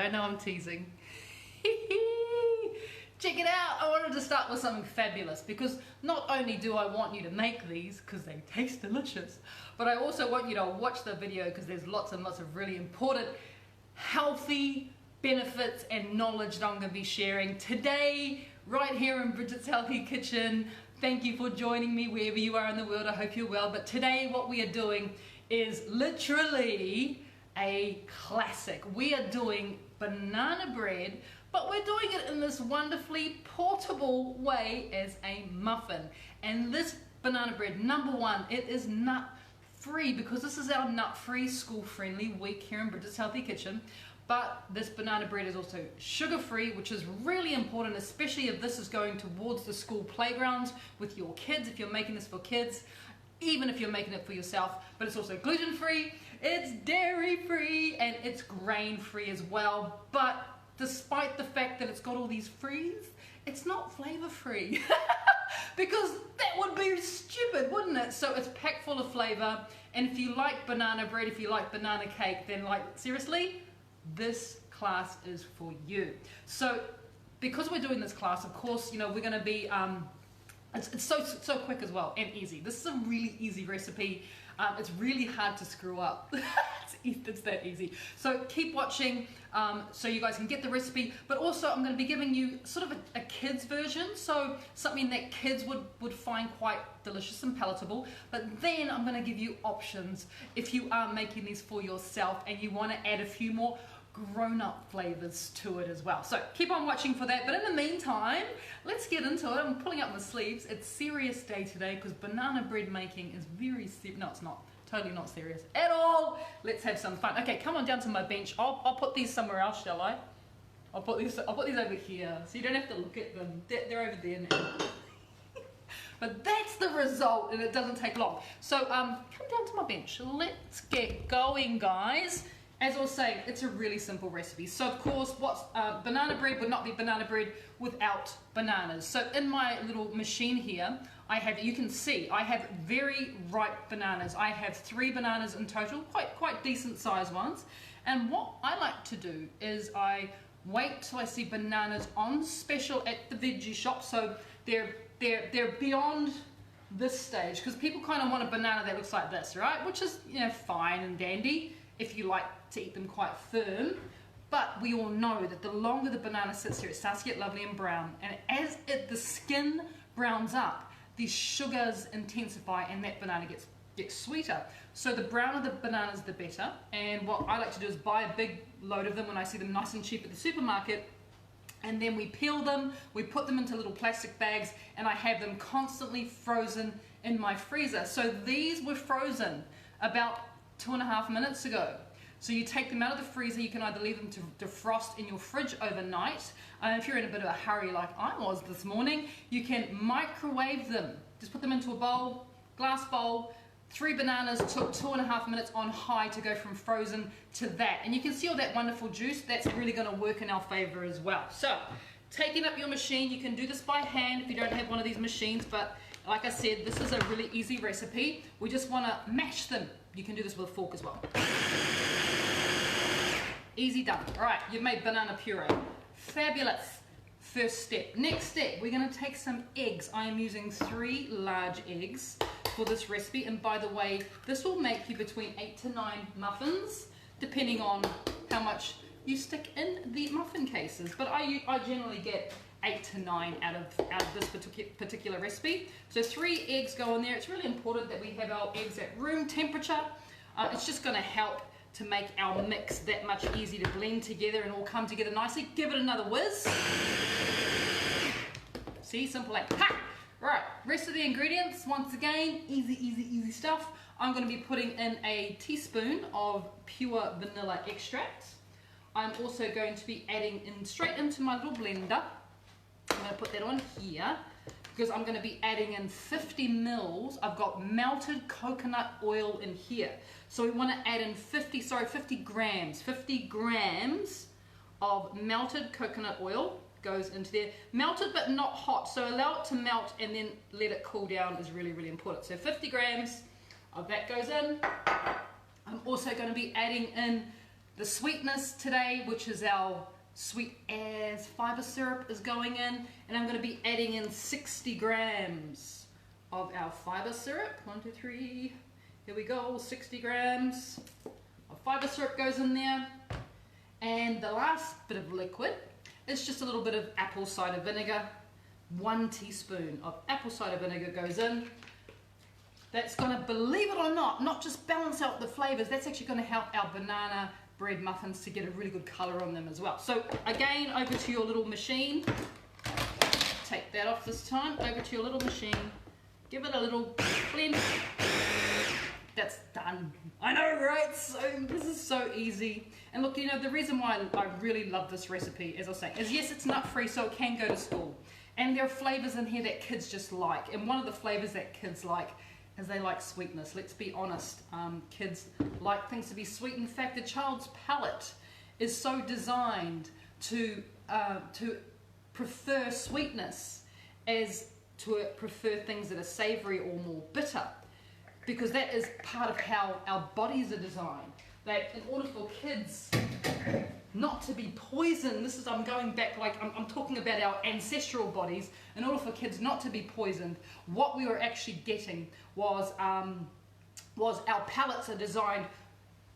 I know I'm teasing. Check it out. I wanted to start with something fabulous because not only do I want you to make these because they taste delicious, but I also want you to watch the video because there's lots and lots of really important healthy benefits and knowledge that I'm going to be sharing today right here in Bridget's Healthy Kitchen. Thank you for joining me wherever you are in the world. I hope you're well. But today what we are doing is literally a classic. We are doing banana bread, but we're doing it in this wonderfully portable way as a muffin. And this banana bread, number one, it is nut free because this is our nut free school friendly week here in Bridget's Healthy Kitchen. But this banana bread is also sugar free, which is really important, especially if this is going towards the school playgrounds with your kids, if you're making this for kids, even if you're making it for yourself. But it's also gluten free, it's dairy free, and it's grain free as well. But despite the fact that it's got all these frees, it's not flavor free because that would be stupid, wouldn't it? So it's packed full of flavor. And if you like banana bread, if you like banana cake, then like seriously, this class is for you. So because we're doing this class, of course, you know, we're going to be it's so quick as well and easy. This is a really easy recipe. It's really hard to screw up. It's that easy. So keep watching so you guys can get the recipe, but also I'm going to be giving you sort of a kid's version, so something that kids would find quite delicious and palatable. But then I'm going to give you options if you are making these for yourself and you want to add a few more grown-up flavors to it as well. So keep on watching for that. But in the meantime, let's get into it. I'm pulling up my sleeves. It's serious day today because banana bread making is very serious. No, it's not. Totally not serious at all. Let's have some fun. Okay, come on down to my bench. I'll put these somewhere else, shall I? I'll put these over here so you don't have to look at them. They're over there now. But that's the result, and it doesn't take long. So come down to my bench. Let's get going, guys. As I was saying, it's a really simple recipe. So of course, banana bread would not be banana bread without bananas. So in my little machine here, you can see, I have very ripe bananas. I have 3 bananas in total, quite decent sized ones. And what I like to do is I wait till I see bananas on special at the veggie shop. So they're beyond this stage, because people kind of want a banana that looks like this, right? Which is, you know, fine and dandy if you like to eat them quite firm. But we all know that the longer the banana sits here, it starts to get lovely and brown. And as the skin browns up, these sugars intensify and that banana gets sweeter. So the browner the bananas, the better. And what I like to do is buy a big load of them when I see them nice and cheap at the supermarket. And then we peel them, we put them into little plastic bags, and I have them constantly frozen in my freezer. So these were frozen about 2.5 minutes ago. So you take them out of the freezer, you can either leave them to defrost in your fridge overnight. If you're in a bit of a hurry like I was this morning, you can microwave them. Just put them into a bowl, glass bowl. 3 bananas took 2.5 minutes on high to go from frozen to that. And you can see all that wonderful juice. That's really going to work in our favor as well. So taking up your machine, you can do this by hand if you don't have one of these machines, but like I said, this is a really easy recipe. We just want to mash them. You can do this with a fork as well. Easy done. All right, you've made banana puree. Fabulous. First step. Next step, we're going to take some eggs. I am using 3 large eggs for this recipe, and by the way, this will make you between 8 to 9 muffins, depending on how much you stick in the muffin cases. But I generally get 8 to 9 out of this particular recipe. So 3 eggs go in there. It's really important that we have our eggs at room temperature. It's just going to help to make our mix that much easier to blend together and all come together nicely. Give it another whiz. See, simple like ha! Right, rest of the ingredients, once again, easy stuff. I'm going to be putting in a teaspoon of pure vanilla extract. I'm also going to be adding straight into my little blender. I'm going to put that on here because I'm going to be adding in 50 mils. I've got melted coconut oil in here. So we want to add in 50 grams of melted coconut oil goes into there. Melted but not hot, so allow it to melt and then let it cool down is really important. So 50 grams of that goes in. I'm also going to be adding in The sweetness today, which is our sweet as fibre syrup, is going in, and I'm going to be adding in 60 grams of our fibre syrup. 1, 2, 3, here we go, 60 grams of fibre syrup goes in there. And the last bit of liquid is just a little bit of apple cider vinegar. 1 teaspoon of apple cider vinegar goes in. That's going to, believe it or not just balance out the flavors, that's actually going to help our banana bread muffins to get a really good color on them as well. So again, over to your little machine. Take that off this time. Over to your little machine. Give it a little blend. That's done. I know, right? So this is so easy. And look, you know, the reason why I really love this recipe, as I was saying, is yes, it's nut-free, so it can go to school. And there are flavors in here that kids just like. And one of the flavors that kids like is they like sweetness. Let's be honest. Kids like things to be sweet. In fact, a child's palate is so designed to prefer sweetness as to prefer things that are savory or more bitter. Because that is part of how our bodies are designed. That in order for kids not to be poisoned, this is, I'm going back, like I'm talking about our ancestral bodies. In order for kids not to be poisoned, what we were actually getting was our palates are designed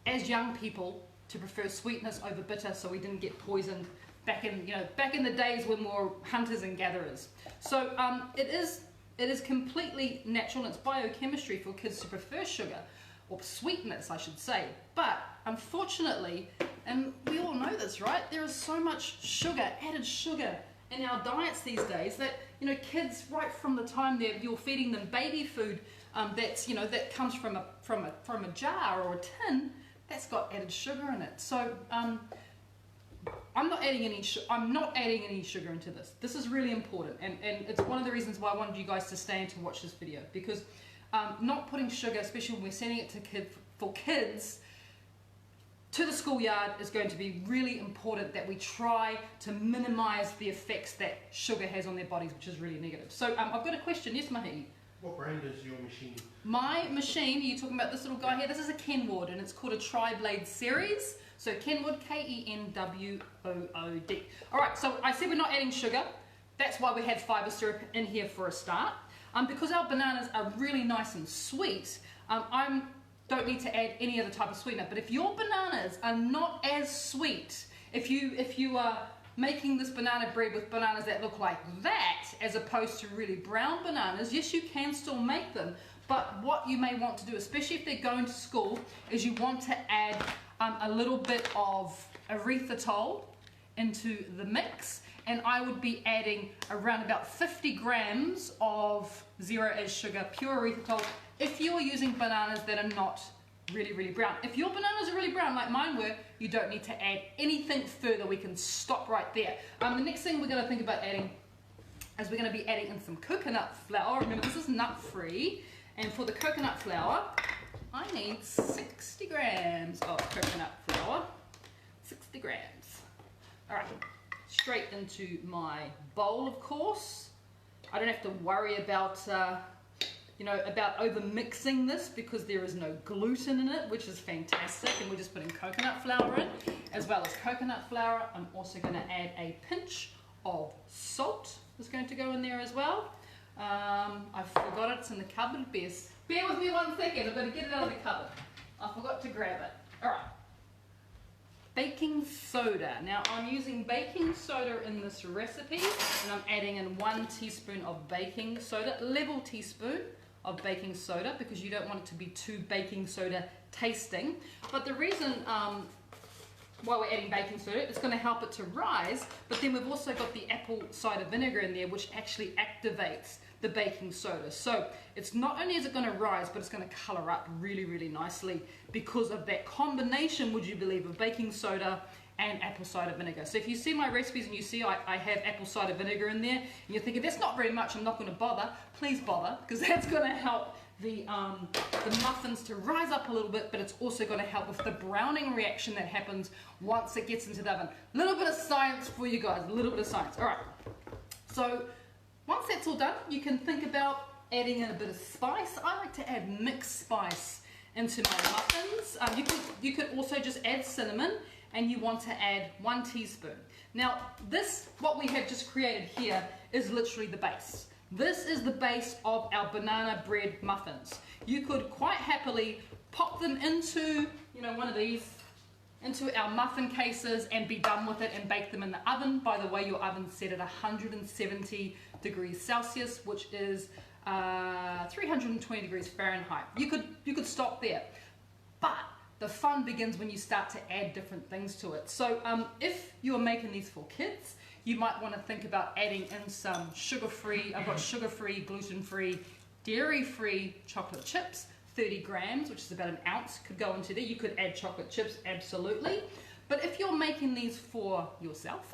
as young people to prefer sweetness over bitter, so we didn't get poisoned back in the days when we were hunters and gatherers. So it is completely natural, and it's biochemistry for kids to prefer sugar, or sweetness I should say. But unfortunately, and we all know this, right, there is so much sugar, added sugar in our diets these days that, you know, kids right from the time you're feeding them baby food that's, you know, that comes from a jar or a tin, that's got added sugar in it. So I'm not adding any sugar into this. This is really important, and it's one of the reasons why I wanted you guys to stay and to watch this video, because not putting sugar, especially when we're sending it to kids to the schoolyard, is going to be really important, that we try to minimize the effects that sugar has on their bodies, which is really negative. So I've got a question. Yes, Mahi? What brand is your machine? My machine, are you talking about this little guy here? This is a Kenwood, and it's called a Tri-Blade series. So Kenwood, Kenwood. Alright, so I said we're not adding sugar. That's why we had fibre syrup in here for a start. Because our bananas are really nice and sweet, I don't need to add any other type of sweetener. But if your bananas are not as sweet, if you are making this banana bread with bananas that look like that, as opposed to really brown bananas, yes, you can still make them. But what you may want to do, especially if they're going to school, is you want to add a little bit of erythritol into the mix, and I would be adding around about 50 grams of 0 sugar, pure erythritol, if you're using bananas that are not really, really brown. If your bananas are really brown, like mine were, you don't need to add anything further. We can stop right there. The next thing we're going to think about adding is we're going to be adding in some coconut flour. Remember, this is nut-free, and for the coconut flour, I need 60 grams of coconut flour. 60 grams. Alright, straight into my bowl, of course. I don't have to worry about about over mixing this, because there is no gluten in it, which is fantastic, and we're just putting coconut flour in. As well as coconut flour, I'm also going to add a pinch of salt. Is going to go in there as well. I forgot it, it's in the cupboard. Bear with me 1 second, I've got to get it out of the cupboard. I forgot to grab it. Alright. Baking soda. Now I'm using baking soda in this recipe, and I'm adding in 1 teaspoon of baking soda, level teaspoon of baking soda, because you don't want it to be too baking soda tasting. But the reason why we're adding baking soda, it's going to help it to rise, but then we've also got the apple cider vinegar in there, which actually activates the baking soda. So it's not only is it going to rise, but it's going to color up really, really nicely because of that combination, would you believe, of baking soda and apple cider vinegar. So if you see my recipes and you see I have apple cider vinegar in there, and you're thinking that's not very much, I'm not going to bother, please bother, because that's going to help the muffins to rise up a little bit, but it's also going to help with the browning reaction that happens once it gets into the oven. A little bit of science for you guys, a little bit of science. Alright, so once that's all done, you can think about adding in a bit of spice. I like to add mixed spice into my muffins. You could also just add cinnamon and you want to add 1 teaspoon. Now this, what we have just created here, is literally the base. This is the base of our banana bread muffins. You could quite happily pop them into, you know, one of these, into our muffin cases and be done with it and bake them in the oven. By the way, your oven's set at 170 degrees Celsius, which is 320 degrees Fahrenheit. You could stop there, but the fun begins when you start to add different things to it. So if you're making these for kids, you might want to think about adding in some sugar-free, I've got sugar-free, gluten-free, dairy-free chocolate chips, 30 grams, which is about an ounce, could go into there. You could add chocolate chips, absolutely. But if you're making these for yourself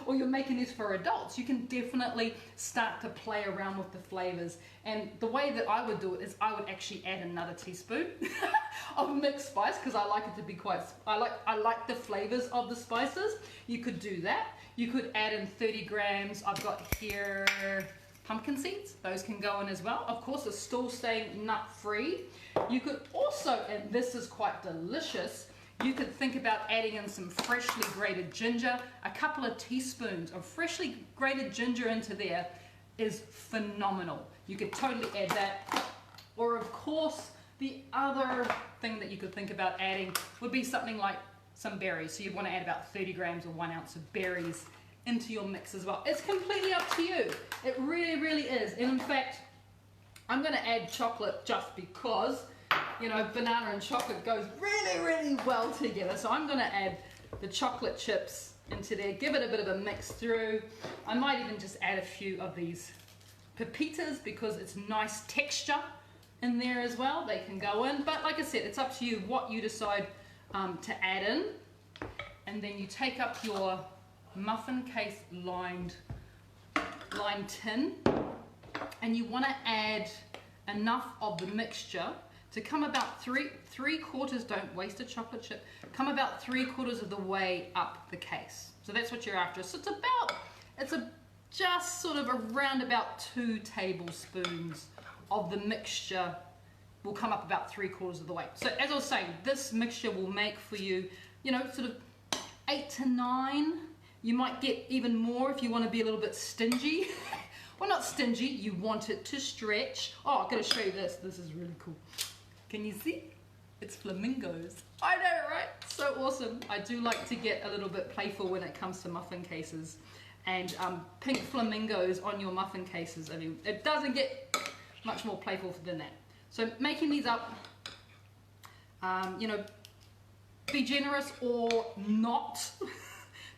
or you're making these for adults, you can definitely start to play around with the flavors. And the way that I would do it is I would actually add another teaspoon of mixed spice, because I like it to be quite, I like the flavors of the spices. You could do that. You could add in 30 grams. I've got here pumpkin seeds. Those can go in as well. Of course, it's still staying nut free. You could also, and this is quite delicious, you could think about adding in some freshly grated ginger. A couple of teaspoons of freshly grated ginger into there is phenomenal. You could totally add that. Or of course, the other thing that you could think about adding would be something like some berries. So you'd want to add about 30 grams or 1 ounce of berries into your mix as well. It's completely up to you. It really, really is. And in fact, I'm going to add chocolate just because, you know, banana and chocolate goes really, really well together. So I'm going to add the chocolate chips into there, give it a bit of a mix through. I might even just add a few of these pepitas because it's nice texture in there as well. They can go in, but like I said, it's up to you what you decide to add in. And then you take up your muffin case lined tin, and you want to add enough of the mixture to come about three quarters, don't waste a chocolate chip, come about 3/4 of the way up the case. So that's what you're after. So it's just sort of around about 2 tablespoons of the mixture will come up about 3/4 of the way. So as I was saying, this mixture will make for you, you know, sort of 8 to 9. You might get even more if you want to be a little bit stingy. Well, not stingy, you want it to stretch. Oh, I'm going to show you this. This is really cool. Can you see? It's flamingos. I know, right? So awesome. I do like to get a little bit playful when it comes to muffin cases. And pink flamingos on your muffin cases, I mean, it doesn't get much more playful than that. So making these up, you know, be generous or not,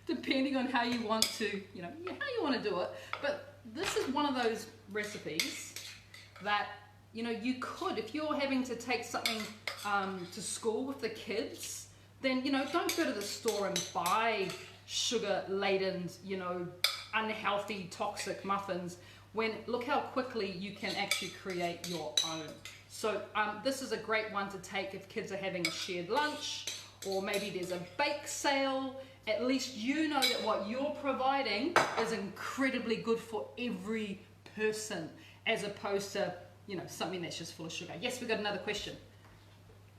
depending on how you want to, you know, how you want to do it. But this is one of those recipes that, you know, you could, if you're having to take something to school with the kids, then, you know, don't go to the store and buy sugar-laden, you know, unhealthy, toxic muffins, when look how quickly you can actually create your own. So this is a great one to take if kids are having a shared lunch, or maybe there's a bake sale. At least you know that what you're providing is incredibly good for every person, as opposed to, you know, something that's just full of sugar. Yes, we got another question.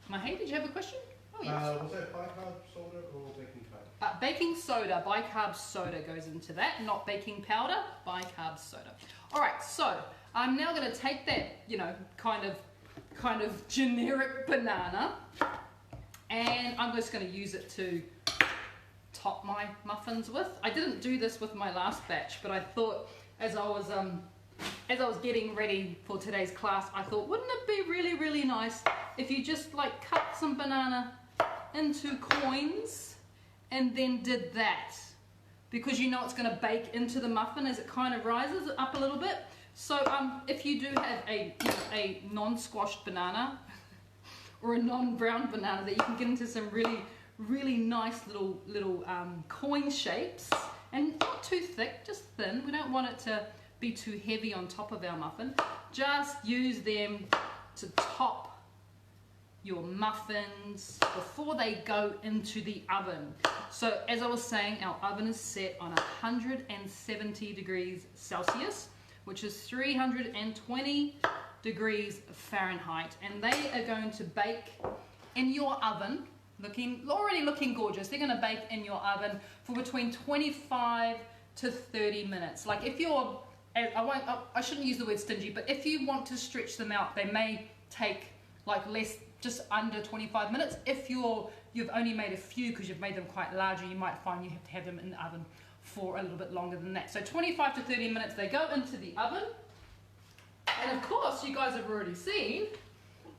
Mahey, did you have a question? Oh, yes. Was that bicarb soda or baking powder? Baking soda, bicarb soda goes into that, not baking powder, bicarb soda. All right, so I'm now going to take that, you know, kind of generic banana, and I'm just going to use it to top my muffins with. I didn't do this with my last batch, but I thought as I was getting ready for today's class, I thought, wouldn't it be really, really nice if you just like cut some banana into coins and then did that, because you know it's going to bake into the muffin as it kind of rises up a little bit. So if you do have a non-squashed banana or a non-brown banana that you can get into some really, really nice little coin shapes, and not too thick, just thin. We don't want it to be too heavy on top of our muffin. Just use them to top your muffins before they go into the oven. So as I was saying, our oven is set on 170 degrees Celsius, which is 320 degrees Fahrenheit, and they are going to bake in your oven already looking gorgeous. They're going to bake in your oven for between 25 to 30 minutes. Like if you're, I shouldn't use the word stingy, but if you want to stretch them out, they may take like less, just under 25 minutes. If you've only made a few because you've made them quite larger, you might find you have to have them in the oven for a little bit longer than that. So 25 to 30 minutes they go into the oven. And of course you guys have already seen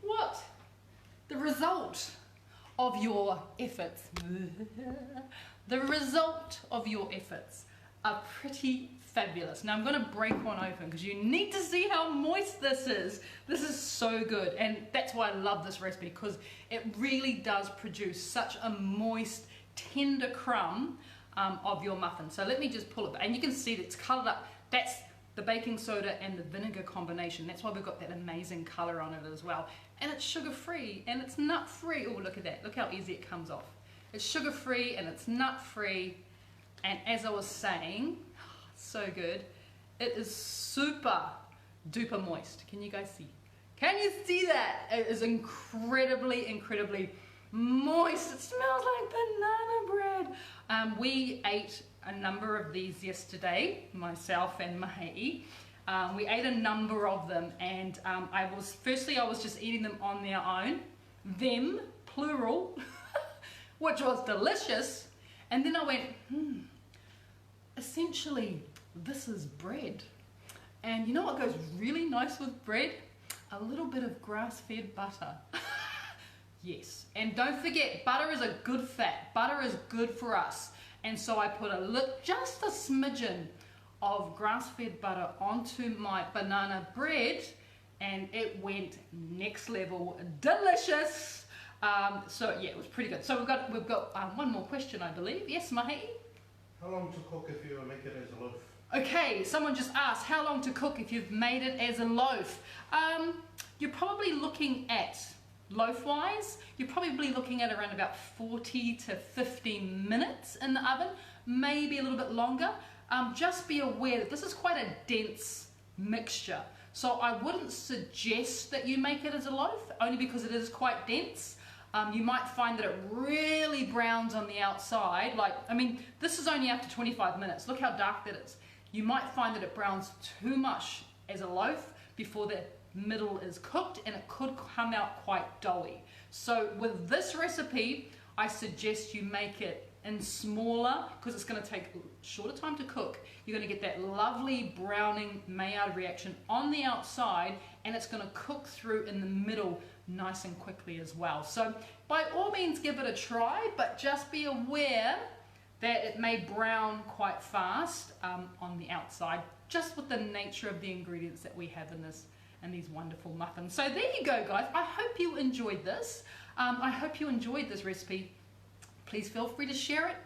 what the result of your efforts. The result of your efforts are pretty fabulous. Now I'm going to break one open because you need to see how moist this is. This is so good, and that's why I love this recipe, because it really does produce such a moist, tender crumb of your muffin. So let me just pull it back, and you can see that it's coloured up. That's the baking soda and the vinegar combination. That's why we've got that amazing colour on it as well. And it's sugar-free and it's nut-free. Oh, look at that. Look how easy it comes off. It's sugar-free and it's nut-free. And as I was saying, so good, it is super duper moist. Can you guys see? Can you see that? It is incredibly, incredibly moist. It smells like banana bread. We ate a number of these yesterday, myself and Mahei. We ate a number of them, and I was just eating them on their own, them, plural, which was delicious. And then I went, essentially, this is bread. And you know what goes really nice with bread? A little bit of grass-fed butter. Yes, and don't forget, butter is a good fat. Butter is good for us. And so I put just a smidgen of grass-fed butter onto my banana bread, and it went next level delicious. So yeah, it was pretty good. So we've got one more question, I believe. Yes, Mahei? How long to cook if you make it as a loaf? Okay, someone just asked how long to cook if you've made it as a loaf. You're probably looking at, loaf-wise, you're probably looking at around about 40 to 50 minutes in the oven, maybe a little bit longer. Just be aware that this is quite a dense mixture. So I wouldn't suggest that you make it as a loaf, only because it is quite dense. You might find that it really browns on the outside. This is only after 25 minutes. Look how dark that is. You might find that it browns too much as a loaf before the middle is cooked, and it could come out quite doughy. So with this recipe, I suggest you make it in smaller, because it's going to take a shorter time to cook. You're going to get that lovely browning Maillard reaction on the outside, and it's going to cook through in the middle nice and quickly as well. So by all means give it a try, but just be aware that it may brown quite fast on the outside, just with the nature of the ingredients that we have in this and these wonderful muffins. So there you go, guys. I hope you enjoyed this. I hope you enjoyed this recipe. Please feel free to share it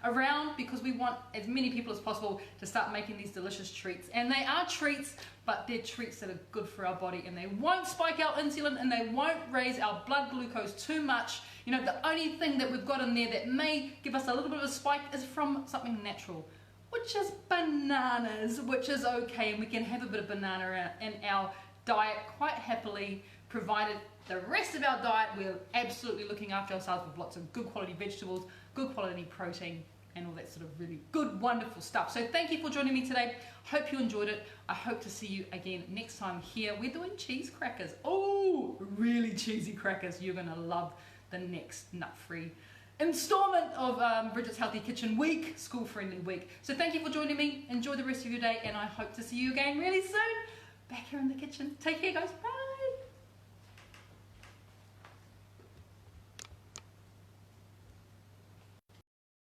around, because we want as many people as possible to start making these delicious treats. And they are treats, but they're treats that are good for our body, and they won't spike our insulin, and they won't raise our blood glucose too much. You know, the only thing that we've got in there that may give us a little bit of a spike is from something natural, which is bananas, which is okay, and we can have a bit of banana in our diet quite happily, provided the rest of our diet we're absolutely looking after ourselves with lots of good quality vegetables, good quality protein, and all that sort of really good, wonderful stuff. So thank you for joining me today. Hope you enjoyed it. I hope to see you again next time here. We're doing cheese crackers. Oh, really cheesy crackers. You're gonna love the next nut-free installment of Bridget's Healthy Kitchen Week, school-friendly week. So thank you for joining me. Enjoy the rest of your day, and I hope to see you again really soon back here in the kitchen. Take care, guys. Bye.